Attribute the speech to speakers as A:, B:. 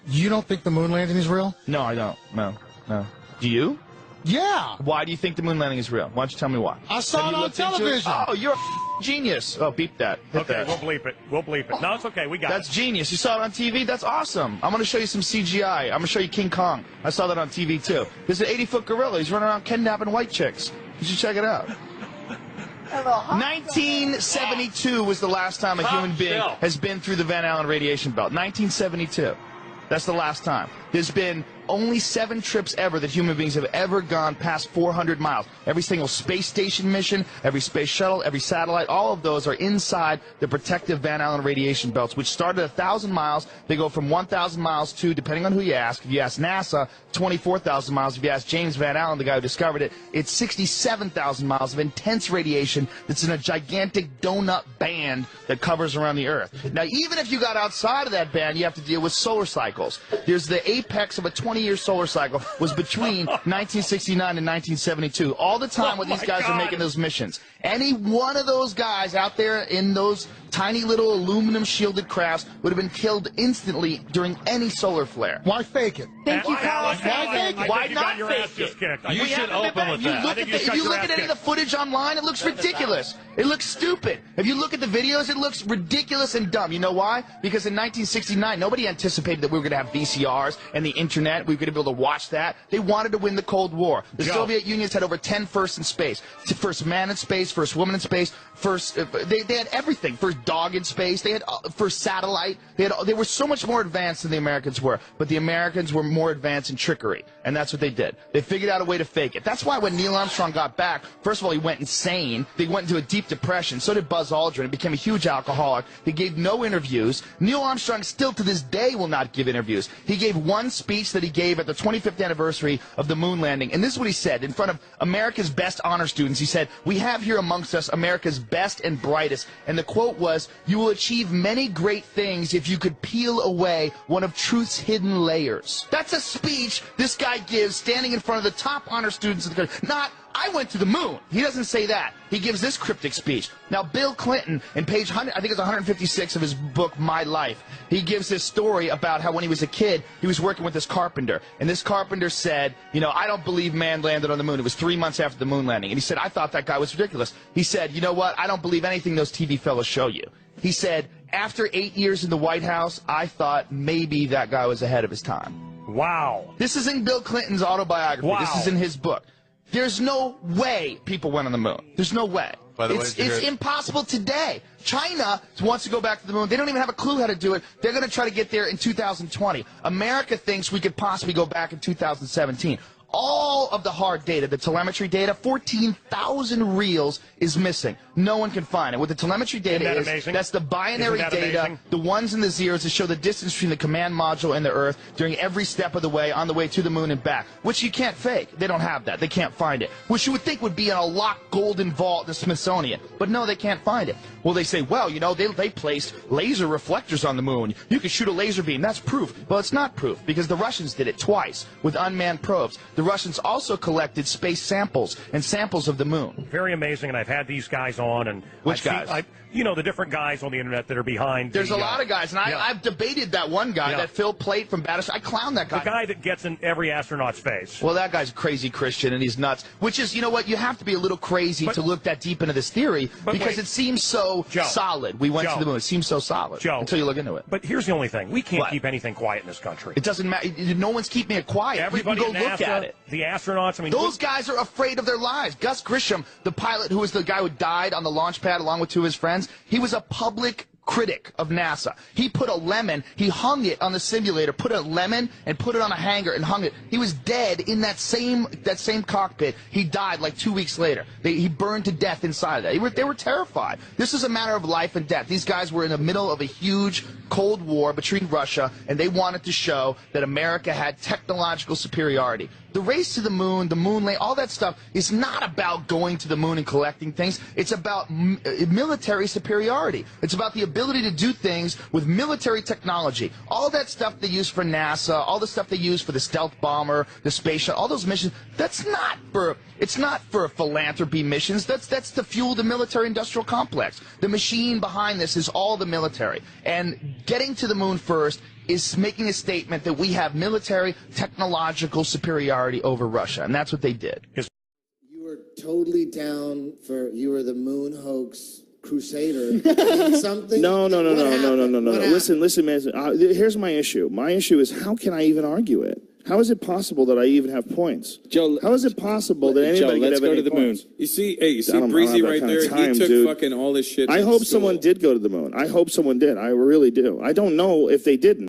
A: You don't think the moon landing is real?
B: No, I don't. No. Do you?
A: Yeah.
B: Why do you think the moon landing is real? Why don't you tell me why?
A: I saw it on television.
B: Oh, you're a genius. Oh, beep that. Hit
C: Okay,
B: that.
C: we'll bleep it. We'll bleep it. No, it's okay. We got
B: That's
C: it.
B: genius. You saw it on TV? That's awesome. I'm going to show you some CGI. I'm going to show you King Kong. I saw that on TV, too. There's an 80-foot gorilla. He's running around kidnapping white chicks. You should check it out. 1972 was the last time a human being has been through the Van Allen radiation belt. 1972. That's the last time. There's been only 7 trips ever that human beings have ever gone past 400 miles. Every single space station mission, every space shuttle, every satellite, all of those are inside the protective Van Allen radiation belts, which start at 1,000 miles. They go from 1,000 miles to, depending on who you ask, if you ask NASA, 24,000 miles. If you ask James Van Allen, the guy who discovered it, it's 67,000 miles of intense radiation that's in a gigantic donut band that covers around the Earth. Now, even if you got outside of that band, you have to deal with solar cycles. There's the apex of a 20-year solar cycle was between 1969 and 1972. All the time when these guys are making those missions. Any one of those guys out there in those tiny little aluminum shielded crafts would have been killed instantly during any solar flare.
A: Why fake it?
B: Thank you,
C: Alex.
B: Why not fake it?
D: You should open with that.
B: If you look at any of the footage online, it looks ridiculous. It looks stupid. If you look at the videos, it looks ridiculous and dumb. You know why? Because in 1969, nobody anticipated that we were going to have VCRs and the internet. We were going to be able to watch that. They wanted to win the Cold War. The Soviet Union's had over 10 firsts in space. First man in space, first woman in space, first they had everything. First dog in space. They had first satellite. They were so much more advanced than the Americans were. But the Americans were more advanced in trickery, and that's what they did. They figured out a way to fake it. That's why when Neil Armstrong got back, first of all, he went insane. They went into a deep depression. So did Buzz Aldrin. He became a huge alcoholic. He gave no interviews. Neil Armstrong still to this day will not give interviews. He gave one speech that he gave at the 25th anniversary of the moon landing, and this is what he said in front of America's best honor students. He said, "We have here amongst us America's best and brightest," and the quote was, "You will achieve many great things if you could peel away one of truth's hidden layers." That's a speech this guy gives standing in front of the top honor students of the country. Not, "I went to the moon." He doesn't say that. He gives this cryptic speech. Now, Bill Clinton, in page 100, I think it's 156 of his book, My Life, he gives this story about how when he was a kid, he was working with this carpenter. And this carpenter said, you know, "I don't believe man landed on the moon." It was 3 months after the moon landing. And he said, "I thought that guy was ridiculous." He said, "You know what? I don't believe anything those TV fellas show you." He said, "After 8 years in the White House, I thought maybe that guy was ahead of his time."
C: Wow.
B: This is in Bill Clinton's autobiography.
C: Wow.
B: This is in his book. There's no way people went on the moon. There's no way.
D: By the way,
B: it's impossible today. China wants to go back to the moon. They don't even have a clue how to do it. They're going to try to get there in 2020. America thinks we could possibly go back in 2017. All of the hard data, the telemetry data, 14,000 reels is missing. No one can find it. What the telemetry data is, that's the binary data, the ones and the zeros that show the distance between the command module and the Earth during every step of the way, on the way to the moon and back, which you can't fake. They don't have that. They can't find it. Which you would think would be in a locked golden vault in the Smithsonian. But no, they can't find it. Well, they say, well, you know, they placed laser reflectors on the moon. You can shoot a laser beam. That's proof. Well, it's not proof, because the Russians did it twice with unmanned probes. The Russians also collected space samples and samples of the moon.
C: Very amazing, and I've had these guys on. And
B: which guys?
C: You know, the different guys on the internet that are behind.
B: There's a lot of guys, and I've debated that one guy, that Phil Plait from Battleship. I clown that guy.
C: The guy that gets in every astronaut's face.
B: Well, that guy's a crazy Christian, and he's nuts. Which is, you know what, you have to be a little crazy to look that deep into this theory, because it seems so solid. We went to the moon. It seems so solid until you look into it.
C: But here's the only thing. We can't keep anything quiet in this country.
B: It doesn't matter. No one's keeping it quiet.
C: Everybody
B: you can go look at it.
C: The astronauts, I mean,
B: those guys are afraid of their lives. Gus Grisham, the pilot who was the guy who died on the launch pad along with 2 of his friends, he was a public critic of NASA. He put a lemon, he hung it on the simulator, put a lemon and put it on a hanger and hung it. He was dead in that same cockpit. He died like 2 weeks later. He burned to death inside of that. They were terrified. This is a matter of life and death. These guys were in the middle of a huge Cold War between Russia, and they wanted to show that America had technological superiority. The race to the moon landing, all that stuff is not about going to the moon and collecting things. It's about military superiority. It's about the ability ability to do things with military technology. All that stuff they use for NASA, all the stuff they use for the stealth bomber, the space shuttle, all those missions, it's not for philanthropy missions. That's to fuel the military-industrial complex. The machine behind this is all the military. And getting to the moon first is making a statement that we have military technological superiority over Russia, and that's what they did.
D: You were totally down for, you were the moon hoax crusader. Something?
E: No. Listen, man. Here's my issue. My issue is, how can I even argue it? How is it possible that I even have points?
F: Joe,
E: how is it possible that anybody
F: Joe, let's
E: could have
F: go to the
E: points?
F: moon. You see Breezy right there? He took fucking all this shit.
E: I hope someone did go to the moon. I hope someone did. I really do. I don't know if they didn't.